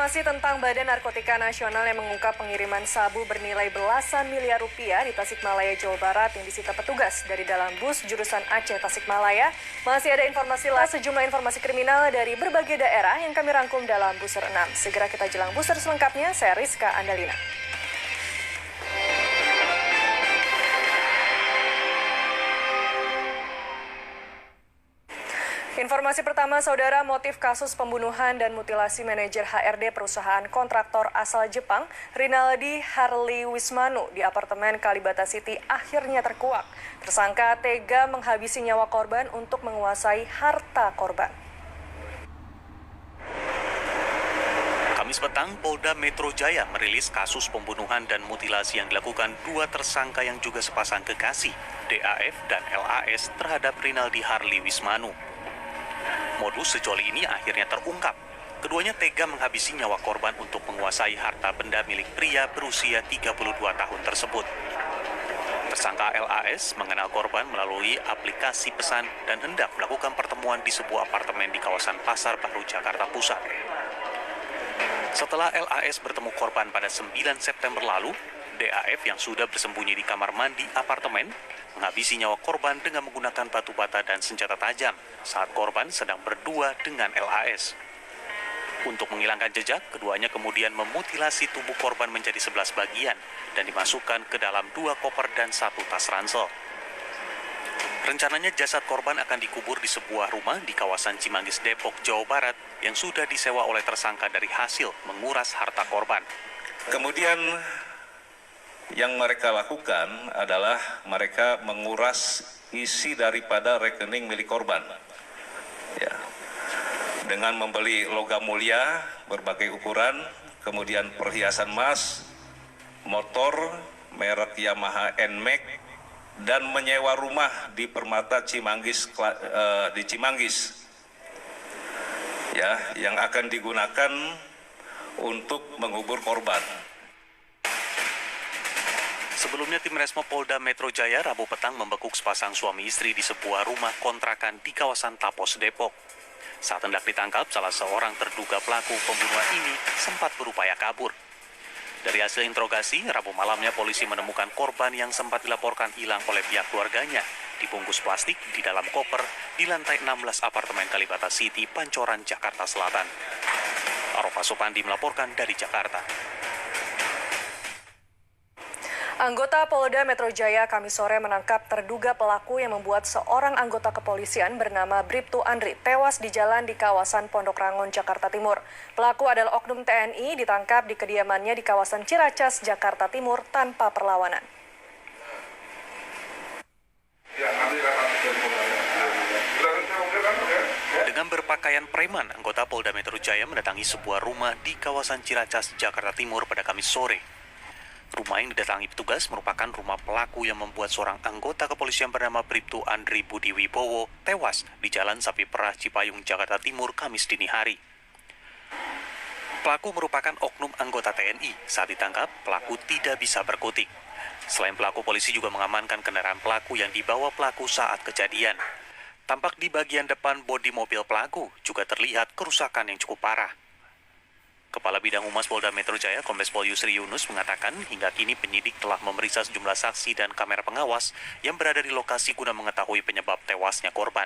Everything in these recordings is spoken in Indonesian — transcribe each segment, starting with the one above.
Informasi tentang Badan Narkotika Nasional yang mengungkap pengiriman sabu bernilai belasan miliar rupiah di Tasikmalaya, Jawa Barat yang disita petugas dari dalam bus jurusan Aceh Tasikmalaya. Masih ada informasi lain, sejumlah informasi kriminal dari berbagai daerah yang kami rangkum dalam Buser 6. Segera kita jelang Buser selengkapnya, saya Rizka Andalina. Informasi pertama, saudara, motif kasus pembunuhan dan mutilasi manajer HRD perusahaan kontraktor asal Jepang, Rinaldi Harley Wismanu di apartemen Kalibata City akhirnya terkuak. Tersangka tega menghabisi nyawa korban untuk menguasai harta korban. Kamis petang, Polda Metro Jaya merilis kasus pembunuhan dan mutilasi yang dilakukan dua tersangka yang juga sepasang kekasih, DAF dan LAS, terhadap Rinaldi Harley Wismanu. Modus sejoli ini akhirnya terungkap. Keduanya tega menghabisi nyawa korban untuk menguasai harta benda milik pria berusia 32 tahun tersebut. Tersangka LAS mengenal korban melalui aplikasi pesan dan hendak melakukan pertemuan di sebuah apartemen di kawasan Pasar Baru, Jakarta Pusat. Setelah LAS bertemu korban pada 9 September lalu, DAF yang sudah bersembunyi di kamar mandi apartemen menghabisi nyawa korban dengan menggunakan batu bata dan senjata tajam saat korban sedang berdua dengan LAS. Untuk menghilangkan jejak, keduanya kemudian memutilasi tubuh korban menjadi 11 bagian dan dimasukkan ke dalam 2 koper dan 1 tas ransel. Rencananya jasad korban akan dikubur di sebuah rumah di kawasan Cimanggis, Depok, Jawa Barat yang sudah disewa oleh tersangka dari hasil menguras harta korban. Kemudian yang mereka lakukan adalah mereka menguras isi daripada rekening milik korban. Ya. Dengan membeli logam mulia berbagai ukuran, kemudian perhiasan emas, motor merek Yamaha NMAX, dan menyewa rumah di Permata Cimanggis di Cimanggis. Ya, yang akan digunakan untuk mengubur korban. Sebelumnya, tim Resmo Polda Metro Jaya Rabu petang membekuk sepasang suami istri di sebuah rumah kontrakan di kawasan Tapos, Depok. Saat hendak ditangkap, salah seorang terduga pelaku pembunuhan ini sempat berupaya kabur. Dari hasil interogasi, Rabu malamnya polisi menemukan korban yang sempat dilaporkan hilang oleh pihak keluarganya dibungkus plastik di dalam koper di lantai 16 apartemen Kalibata City, Pancoran, Jakarta Selatan. Arofah Supandi melaporkan dari Jakarta. Anggota Polda Metro Jaya Kamis sore menangkap terduga pelaku yang membuat seorang anggota kepolisian bernama Bribtu Andri tewas di jalan di kawasan Pondok Rangon, Jakarta Timur. Pelaku adalah oknum TNI ditangkap di kediamannya di kawasan Ciracas, Jakarta Timur tanpa perlawanan. Dengan berpakaian preman, anggota Polda Metro Jaya mendatangi sebuah rumah di kawasan Ciracas, Jakarta Timur pada Kamis sore. Rumah yang didatangi petugas merupakan rumah pelaku yang membuat seorang anggota kepolisian bernama Bribtu Andri Budi Wibowo tewas di Jalan Sapi Perah, Cipayung, Jakarta Timur, Kamis dini hari. Pelaku merupakan oknum anggota TNI. Saat ditangkap, pelaku tidak bisa berkutik. Selain pelaku, polisi juga mengamankan kendaraan pelaku yang dibawa pelaku saat kejadian. Tampak di bagian depan bodi mobil pelaku juga terlihat kerusakan yang cukup parah. Kepala Bidang Humas Polda Metro Jaya, Kombes Pol Yusri Yunus, mengatakan hingga kini penyidik telah memeriksa sejumlah saksi dan kamera pengawas yang berada di lokasi guna mengetahui penyebab tewasnya korban.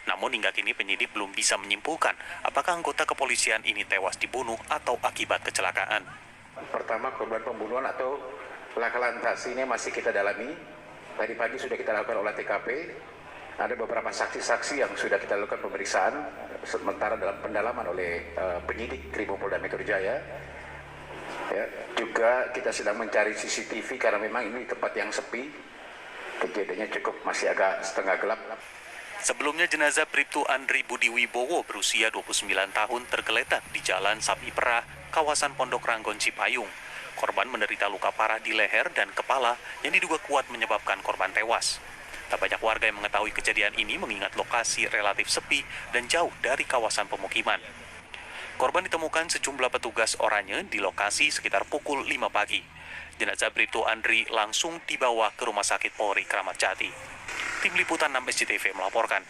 Namun hingga kini penyidik belum bisa menyimpulkan apakah anggota kepolisian ini tewas dibunuh atau akibat kecelakaan. Pertama, korban pembunuhan atau laka lantas ini masih kita dalami. Tadi pagi sudah kita lakukan olah TKP. Ada beberapa saksi-saksi yang sudah kita lakukan pemeriksaan sementara dalam pendalaman oleh penyidik Krimopolda Metro Jaya. Ya, juga kita sedang mencari CCTV karena memang ini tempat yang sepi. Kejadiannya cukup masih agak setengah gelap. Sebelumnya jenazah Bribtu Andri Budi Wibowo berusia 29 tahun tergeletak di Jalan Sapi Perah, kawasan Pondok Rangon, Cipayung. Korban menderita luka parah di leher dan kepala yang diduga kuat menyebabkan korban tewas. Tak banyak warga yang mengetahui kejadian ini mengingat lokasi relatif sepi dan jauh dari kawasan pemukiman. Korban ditemukan sejumlah petugas oranye di lokasi sekitar pukul 5 pagi. Jenazah Bribtu Andri langsung dibawa ke Rumah Sakit Polri Kramat Jati. Tim Liputan 6 SCTV melaporkan.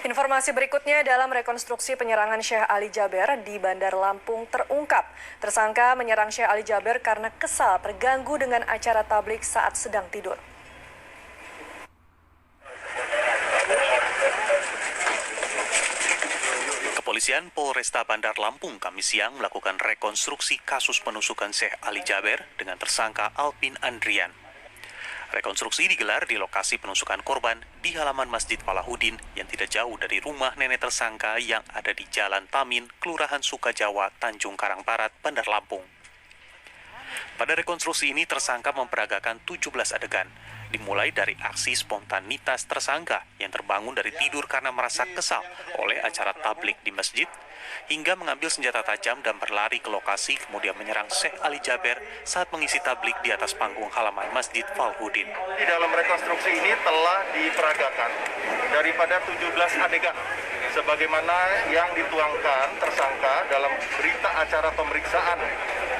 Informasi berikutnya dalam rekonstruksi penyerangan Syekh Ali Jaber di Bandar Lampung terungkap. Tersangka menyerang Syekh Ali Jaber karena kesal terganggu dengan acara tablik saat sedang tidur. Kepolisian Polresta Bandar Lampung Kamis siang melakukan rekonstruksi kasus penusukan Syekh Ali Jaber dengan tersangka Alpin Andrian. Rekonstruksi digelar di lokasi penusukan korban di halaman Masjid Falahuddin yang tidak jauh dari rumah nenek tersangka yang ada di Jalan Tamin, Kelurahan Sukajawa, Tanjung Karang Barat, Bandar Lampung. Pada rekonstruksi ini tersangka memperagakan 17 adegan, dimulai dari aksi spontanitas tersangka yang terbangun dari tidur karena merasa kesal oleh acara tablik di masjid, hingga mengambil senjata tajam dan berlari ke lokasi kemudian menyerang Syekh Ali Jaber saat mengisi tablik di atas panggung halaman Masjid Falahuddin. Di dalam rekonstruksi ini telah diperagakan daripada 17 adegan sebagaimana yang dituangkan tersangka dalam berita acara pemeriksaan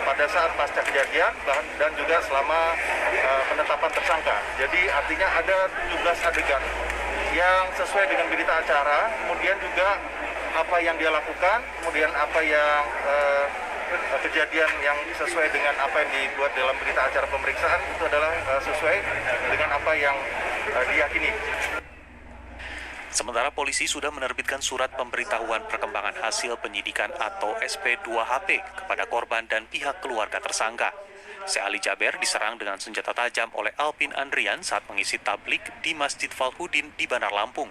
pada saat pasca kejadian dan juga selama penetapan tersangka. Jadi artinya ada 17 adegan yang sesuai dengan berita acara, kemudian juga apa yang dia lakukan, kemudian apa yang kejadian yang sesuai dengan apa yang dibuat dalam berita acara pemeriksaan itu adalah sesuai dengan apa yang diyakini. Sementara polisi sudah menerbitkan surat pemberitahuan perkembangan hasil penyidikan atau SP2HP kepada korban dan pihak keluarga tersangka. Syekh Ali Jaber diserang dengan senjata tajam oleh Alpin Andrian saat mengisi tablik di Masjid Falahuddin di Bandar Lampung.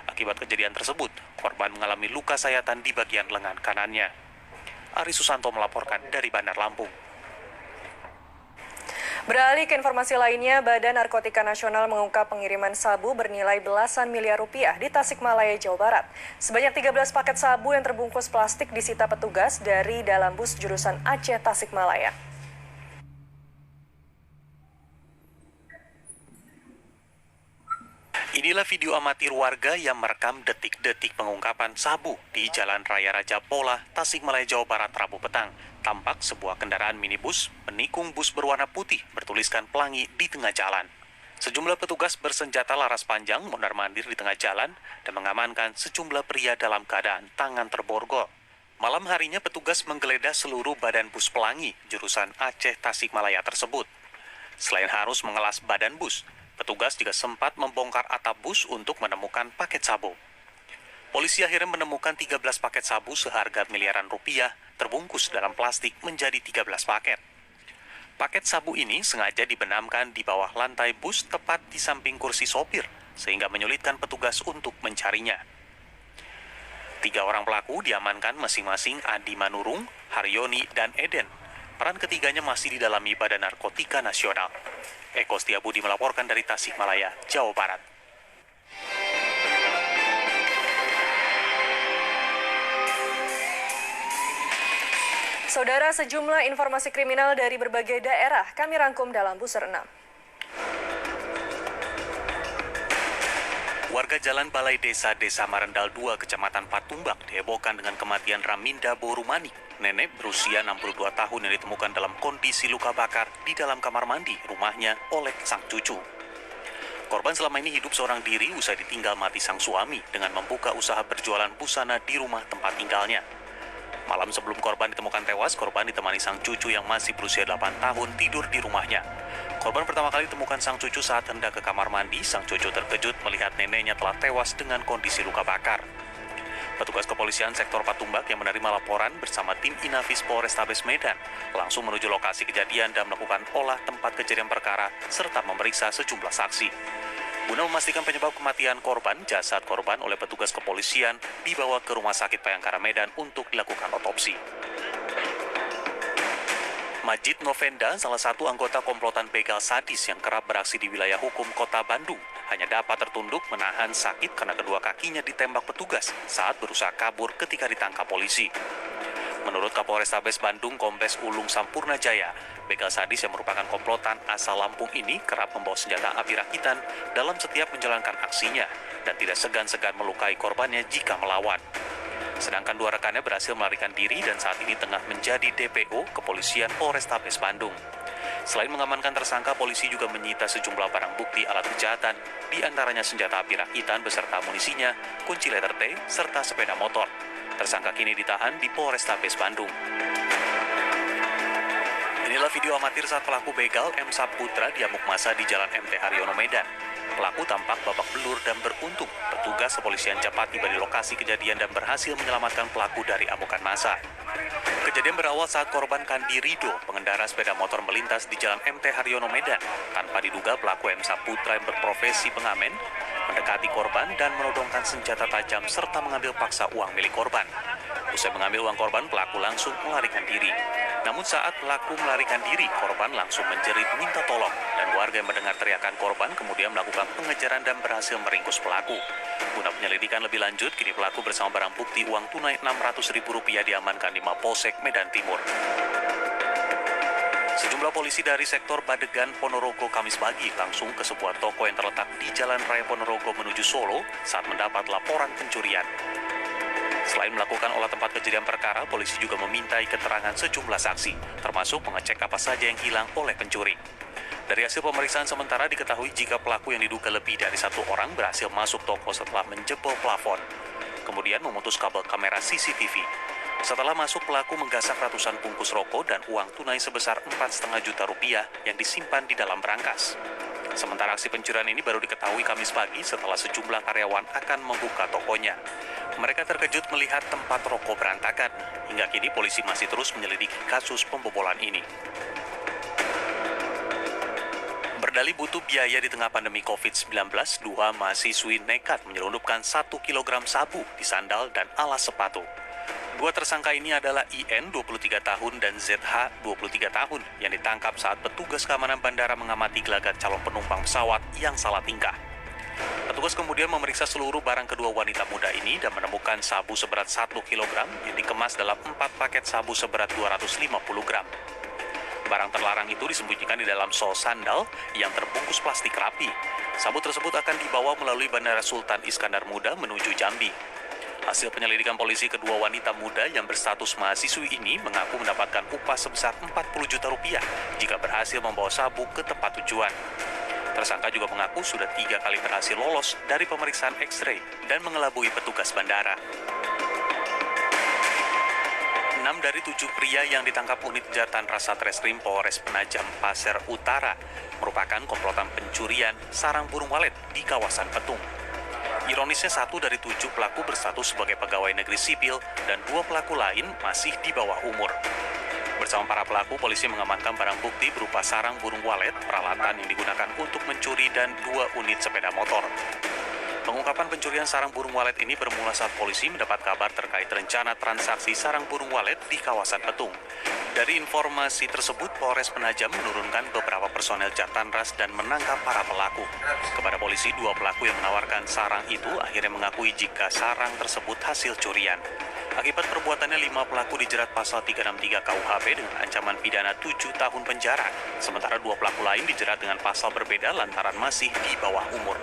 Akibat kejadian tersebut, korban mengalami luka sayatan di bagian lengan kanannya. Ari Susanto melaporkan dari Bandar Lampung. Beralih ke informasi lainnya, Badan Narkotika Nasional mengungkap pengiriman sabu bernilai belasan miliar rupiah di Tasikmalaya, Jawa Barat. Sebanyak 13 paket sabu yang terbungkus plastik disita petugas dari dalam bus jurusan Aceh Tasikmalaya. Inilah video amatir warga yang merekam detik-detik pengungkapan sabu di Jalan Raya Raja Pola, Tasikmalaya, Jawa Barat, Rabu petang. Tampak sebuah kendaraan minibus menikung bus berwarna putih bertuliskan Pelangi di tengah jalan. Sejumlah petugas bersenjata laras panjang mondar-mandir di tengah jalan dan mengamankan sejumlah pria dalam keadaan tangan terborgol. Malam harinya petugas menggeledah seluruh badan bus Pelangi jurusan Aceh Tasikmalaya tersebut. Selain harus mengelas badan bus, petugas juga sempat membongkar atap bus untuk menemukan paket sabu. Polisi akhirnya menemukan 13 paket sabu seharga miliaran rupiah terbungkus dalam plastik menjadi 13 paket. Paket sabu ini sengaja dibenamkan di bawah lantai bus tepat di samping kursi sopir sehingga menyulitkan petugas untuk mencarinya. 3 orang pelaku diamankan masing-masing Adi Manurung, Haryoni, dan Eden. Peran ketiganya masih didalami Badan Narkotika Nasional. Eko Setiabudi melaporkan dari Tasikmalaya, Jawa Barat. Saudara, sejumlah informasi kriminal dari berbagai daerah kami rangkum dalam Buser 6. Warga Jalan Balai Desa Marendal 2, Kecamatan Patumbak dihebohkan dengan kematian Raminda Borumanik, nenek berusia 62 tahun yang ditemukan dalam kondisi luka bakar di dalam kamar mandi rumahnya oleh sang cucu. Korban selama ini hidup seorang diri usai ditinggal mati sang suami dengan membuka usaha berjualan busana di rumah tempat tinggalnya. Malam sebelum korban ditemukan tewas, korban ditemani sang cucu yang masih berusia 8 tahun tidur di rumahnya. Korban pertama kali ditemukan sang cucu saat hendak ke kamar mandi. Sang cucu terkejut melihat neneknya telah tewas dengan kondisi luka bakar. Petugas kepolisian sektor Patumbak yang menerima laporan bersama tim Inafis Polrestabes Medan langsung menuju lokasi kejadian dan melakukan olah tempat kejadian perkara serta memeriksa sejumlah saksi. Guna memastikan penyebab kematian korban, jasad korban oleh petugas kepolisian dibawa ke Rumah Sakit Bayangkara Medan untuk dilakukan otopsi. Majid Novenda, salah satu anggota komplotan begal sadis yang kerap beraksi di wilayah hukum Kota Bandung, hanya dapat tertunduk menahan sakit karena kedua kakinya ditembak petugas saat berusaha kabur ketika ditangkap polisi. Menurut Kapolrestabes Bandung, Kombes Ulung Sampurnajaya, begal sadis yang merupakan komplotan asal Lampung ini kerap membawa senjata api rakitan dalam setiap menjalankan aksinya dan tidak segan-segan melukai korbannya jika melawan. Sedangkan 2 rekannya berhasil melarikan diri dan saat ini tengah menjadi DPO Kepolisian Polrestabes Bandung. Selain mengamankan tersangka, polisi juga menyita sejumlah barang bukti alat kejahatan, di antaranya senjata api rakitan beserta amunisinya, kunci letter T, serta sepeda motor. Tersangka kini ditahan di Polrestabes Bandung. Inilah video amatir saat pelaku begal M. Saputra diamuk massa di Jalan MT Haryono Medan. Pelaku tampak babak belur dan beruntung. Petugas kepolisian cepat tiba di lokasi kejadian dan berhasil menyelamatkan pelaku dari amukan massa. Kejadian berawal saat korban Kandi Rido, pengendara sepeda motor melintas di Jalan MT Haryono Medan. Tanpa diduga, pelaku M. Saputra yang berprofesi pengamen mendekati korban dan menodongkan senjata tajam serta mengambil paksa uang milik korban. Usai mengambil uang korban, pelaku langsung melarikan diri. Namun saat pelaku melarikan diri, korban langsung menjerit minta tolong. Dan warga yang mendengar teriakan korban kemudian melakukan pengejaran dan berhasil meringkus pelaku. Guna penyelidikan lebih lanjut, kini pelaku bersama barang bukti uang tunai Rp600.000 diamankan di Mapolsek Medan Timur. Sejumlah polisi dari sektor Badegan, Ponorogo, Kamis pagi langsung ke sebuah toko yang terletak di Jalan Raya Ponorogo menuju Solo saat mendapat laporan pencurian. Selain melakukan olah tempat kejadian perkara, polisi juga memintai keterangan sejumlah saksi, termasuk mengecek apa saja yang hilang oleh pencuri. Dari hasil pemeriksaan sementara diketahui jika pelaku yang diduga lebih dari satu orang berhasil masuk toko setelah menjebol plafon, kemudian memutus kabel kamera CCTV. Setelah masuk, pelaku menggasak ratusan bungkus rokok dan uang tunai sebesar Rp4,5 juta yang disimpan di dalam berangkas. Sementara aksi pencurian ini baru diketahui Kamis pagi setelah sejumlah karyawan akan membuka tokonya. Mereka terkejut melihat tempat rokok berantakan. Hingga kini polisi masih terus menyelidiki kasus pembobolan ini. Berdalih butuh biaya di tengah pandemi COVID-19, 2 mahasiswi nekat menyelundupkan 1 kg sabu di sandal dan alas sepatu. 2 tersangka ini adalah IN, 23 tahun, dan ZH, 23 tahun, yang ditangkap saat petugas keamanan bandara mengamati gelagat calon penumpang pesawat yang salah tingkah. Petugas kemudian memeriksa seluruh barang kedua wanita muda ini dan menemukan sabu seberat 1 kg yang dikemas dalam 4 paket sabu seberat 250 gram. Barang terlarang itu disembunyikan di dalam sol sandal yang terbungkus plastik rapi. Sabu tersebut akan dibawa melalui Bandara Sultan Iskandar Muda menuju Jambi. Hasil penyelidikan polisi, kedua wanita muda yang berstatus mahasiswi ini mengaku mendapatkan upah sebesar Rp40 juta jika berhasil membawa sabu ke tempat tujuan. Tersangka juga mengaku sudah 3 kali berhasil lolos dari pemeriksaan X-ray dan mengelabui petugas bandara. 6 dari 7 pria yang ditangkap unit kejahatan Satreskrim Polres Penajam Pasir Utara merupakan komplotan pencurian sarang burung walet di kawasan Petung. Ironisnya 1 dari 7 pelaku berstatus sebagai pegawai negeri sipil dan 2 pelaku lain masih di bawah umur. Bersama para pelaku, polisi mengamankan barang bukti berupa sarang burung walet, peralatan yang digunakan untuk mencuri, dan 2 unit sepeda motor. Pengungkapan pencurian sarang burung walet ini bermula saat polisi mendapat kabar terkait rencana transaksi sarang burung walet di kawasan Petung. Dari informasi tersebut, Polres Penajam menurunkan beberapa personel Jatanras dan menangkap para pelaku. Kepada polisi, 2 pelaku yang menawarkan sarang itu akhirnya mengakui jika sarang tersebut hasil curian. Akibat perbuatannya, 5 pelaku dijerat pasal 363 KUHP dengan ancaman pidana 7 tahun penjara. Sementara 2 pelaku lain dijerat dengan pasal berbeda lantaran masih di bawah umur.